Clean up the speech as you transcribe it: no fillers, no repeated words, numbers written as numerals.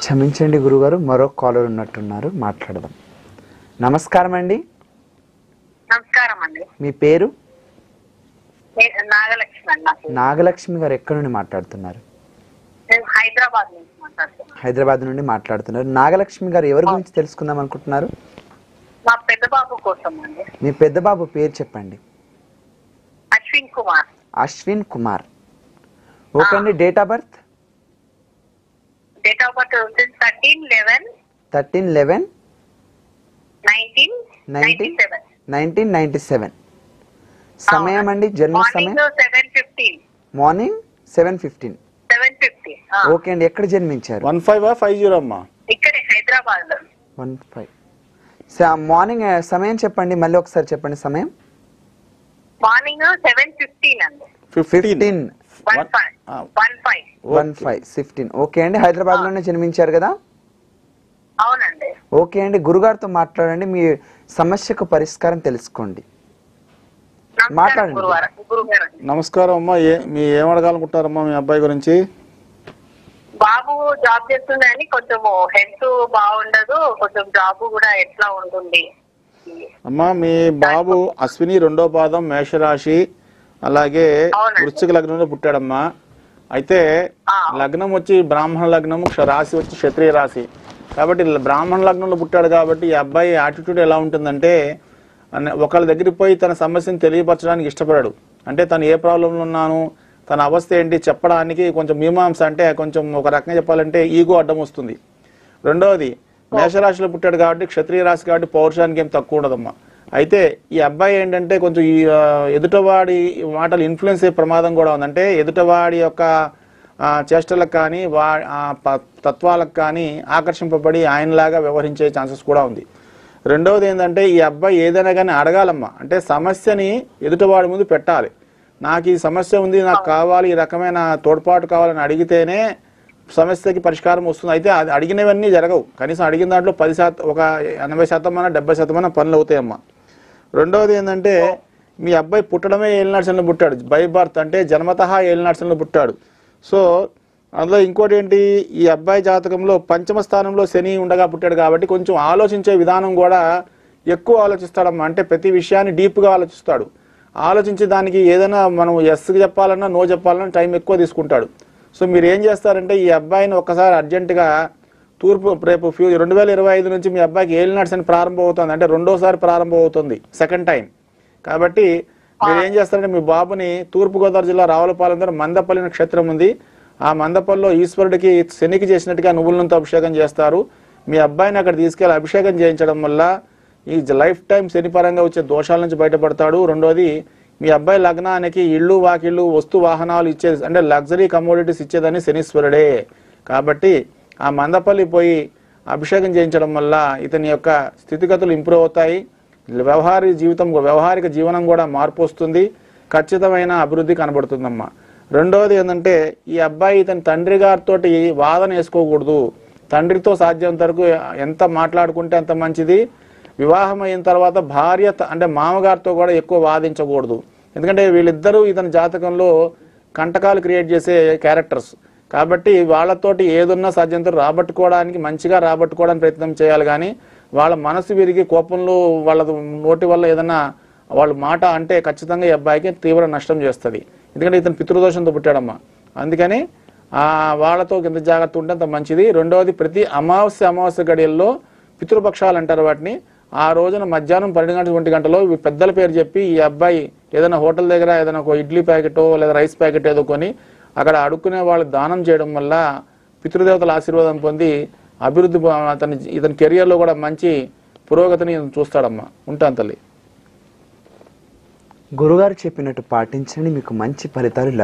క్షమించండి గురుగారు, మరో కాలర్ ఉన్నట్టున్నారు, మాట్లాడదాం. నమస్కారం అండి. నమస్కారం అండి. మీ పేరు? నాగలక్ష్మి అండి. నాగలక్ష్మి గారు ఎక్కడి నుండి మాట్లాడుతున్నారు? హైదరాబాద్ నుంచి మాట్లాడుతున్నాను. హైదరాబాద్ నుండి మాట్లాడుతున్నారు. నాగలక్ష్మి గారు ఎవరి గురించి తెలుసుకుందాం అనుకుంటున్నారు? మా పెద్ద బాబు కోసం అండి. మీ పెద్ద బాబు పేరు చెప్పండి. అశ్విన్ కుమార్. అశ్విన్ కుమార్. ఓకే అండి. Date of birth? Date of birth 13/11/1997. సమయం అండి, జన్మ సమయం? మార్నింగ్ 7:15. ఓకే అండి. ఎక్కడ జన్మించారు? 1550 అమ్మా. ఇక్కడ హైదరాబాద్ లో. 15. మార్నింగ్ సమయం చెప్పండి, మళ్ళీ ఒకసారి చెప్పండి సమయం. మార్నింగ్ 7:15 అండి. 15. 15. ఓకే అండి. హైదరాబాద్ లోనే జన్మించారు కదా? అవునండి. ఓకే అండి. గురుగారితో మాట్లాడండి, మీ సమస్యకు పరిష్కారం తెలుసుకోండి. మాట్లాడండి. నమస్కారం అమ్మా. మీ ఏం అడగాలనుకుంటారమ్మా మీ అబ్బాయి గురించి? బాబు జాబ్ చేస్తుందని కొంచెం హెల్త్ బాగుండదు, కొంచెం జాబ్ కూడా ఎట్లా ఉంటుంది అమ్మా? మీ బాబు అశ్విని 2వ పాదం, మేషరాశి, అలాగే వృశ్చిక లగ్నంలో పుట్టాడమ్మా. అయితే లగ్నం వచ్చి బ్రాహ్మణ లగ్నము, రాశి వచ్చి క్షత్రియ రాశి. కాబట్టి బ్రాహ్మణ లగ్నంలో పుట్టాడు కాబట్టి ఈ అబ్బాయి యాటిట్యూడ్ ఎలా ఉంటుందంటే, ఒకళ్ళ దగ్గరికి పోయి తన సమస్యను తెలియపరచడానికి ఇష్టపడాడు. అంటే తను ఏ ప్రాబ్లంలో ఉన్నాను, తన అవస్థ ఏంటి చెప్పడానికి కొంచెం మీమాంస, అంటే కొంచెం ఒక రకంగా చెప్పాలంటే ఈగో అడ్డం వస్తుంది. రెండవది, మేషరాశిలో పుట్టాడు కాబట్టి క్షత్రియ రాశి కాబట్టి పౌరుషానికి ఏం తక్కువ ఉండదమ్మా. అయితే ఈ అబ్బాయి ఏంటంటే కొంచెం ఈ ఎదుటవాడి మాటలు ఇన్ఫ్లుయెన్స్ అయ్యే ప్రమాదం కూడా ఉంది. అంటే ఎదుటవాడి యొక్క చేష్టలకు కానీ తత్వాలకు కానీ ఆకర్షింపబడి ఆయనలాగా వ్యవహరించే ఛాన్సెస్ కూడా ఉంది. రెండవది ఏంటంటే ఈ అబ్బాయి ఏదైనా కానీ అడగాలమ్మా. అంటే సమస్యని ఎదుటవాడి ముందు పెట్టాలి. నాకు ఈ సమస్య ఉంది, నాకు కావాలి, ఈ రకమైన తోడ్పాటు కావాలని అడిగితేనే సమస్యకి పరిష్కారం వస్తుంది. అయితే అది అడిగినవన్నీ జరగవు. కనీసం అడిగిన దాంట్లో 10%, ఒక 80% 70% పనులు అవుతాయమ్మా. రెండవది ఏంటంటే మీ అబ్బాయి పుట్టడమే ఏలినాడ్సంలో పుట్టాడు, బై బర్త్, అంటే జన్మతః ఏలినాడ్సంలో పుట్టాడు. సో అందులో ఇంకోటి ఏంటి, ఈ అబ్బాయి జాతకంలో 5వ స్థానంలో శని ఉండగా పుట్టాడు కాబట్టి కొంచెం ఆలోచించే విధానం కూడా ఎక్కువ ఆలోచిస్తాడమ్మా. అంటే ప్రతి విషయాన్ని డీప్గా ఆలోచిస్తాడు. ఆలోచించి దానికి ఏదైనా మనం ఎస్ చెప్పాలన్నా నో చెప్పాలన్నా టైం ఎక్కువ తీసుకుంటాడు. సో మీరు ఏం చేస్తారంటే ఈ అబ్బాయిని ఒక్కసారి అర్జెంటుగా రేపు 2025 నుంచి మీ అబ్బాయికి ఏలినాడ్స్ అని ప్రారంభం అవుతుంది. అంటే 2వసారి ప్రారంభం అవుతుంది, సెకండ్ టైం. కాబట్టి మీరు ఏం చేస్తారంటే మీ బాబుని తూర్పుగోదావరి జిల్లా రావులపాలెం దగ్గర మందపల్లి నక్షత్రం ఉంది. ఆ మందపల్లిలో ఈశ్వరుడికి శనికి చేసినట్టుగా నువ్వుల నూనెతో అభిషేకం చేస్తారు. మీ అబ్బాయిని అక్కడ తీసుకెళ్లి అభిషేకం చేయించడం వల్ల ఈ లైఫ్ టైం శనిపరంగా వచ్చే దోషాల నుంచి బయటపడతాడు. రెండోది, మీ అబ్బాయి లగ్నానికి ఇళ్ళు వాకిళ్ళు వస్తు వాహనాలు ఇచ్చేది, అంటే లగ్జరీ కమోడిటీస్ ఇచ్చేదని శనీశ్వరుడే. కాబట్టి ఆ మందపల్లి పోయి అభిషేకం చేయించడం వల్ల ఇతని యొక్క స్థితిగతులు ఇంప్రూవ్ అవుతాయి. వ్యవహారిక జీవనం కూడా మార్పు వస్తుంది. ఖచ్చితమైన అభివృద్ధి కనబడుతుందమ్మా. రెండవది ఏంటంటే ఈ అబ్బాయి ఇతని తండ్రి గారితో వాదన వేసుకోకూడదు. తండ్రితో సాధ్యం వరకు ఎంత మాట్లాడుకుంటే అంత మంచిది. వివాహం అయిన తర్వాత భార్య అంటే మామగారితో కూడా ఎక్కువ వాదించకూడదు. ఎందుకంటే వీళ్ళిద్దరూ ఇతని జాతకంలో కంటకాలు క్రియేట్ చేసే క్యారెక్టర్స్ కాబట్టి వాళ్ళతోటి ఏదున్నా సాధ్యంతో మంచిగా రాబట్టుకోవడానికి ప్రయత్నం చేయాలి. కానీ వాళ్ళ మనసు విరిగి కోపంలో వాళ్ళ నోటి వల్ల ఏదన్నా వాళ్ళ మాట అంటే ఖచ్చితంగా ఈ అబ్బాయికి తీవ్ర నష్టం చేస్తుంది. ఎందుకంటే ఇతను పితృదోషంతో పుట్టాడమ్మా. అందుకని వాళ్ళతో ఎంత జాగ్రత్త ఉంటే అంత మంచిది. రెండవది, ప్రతి అమావాస్య గడియల్లో పితృపక్షాలు అంటారు వాటిని. ఆ రోజున మధ్యాహ్నం 12 గంటల 1 గంటలో పెద్దల పేరు చెప్పి ఈ అబ్బాయి ఏదైనా హోటల్ దగ్గర ఏదైనా ఒక ఇడ్లీ ప్యాకెటో లేదా రైస్ ప్యాకెట్ ఏదో కొని అక్కడ అడుక్కునే వాళ్ళు దానం చేయడం వల్ల పితృదేవతల ఆశీర్వాదం పొంది అభివృద్ధి ఇతని కెరియర్లో కూడా మంచి పురోగతిని చూస్తాడమ్మా. ఉంటాను తల్లి. గురుగారు చెప్పినట్టు పాటించండి, మీకు మంచి ఫలితాలు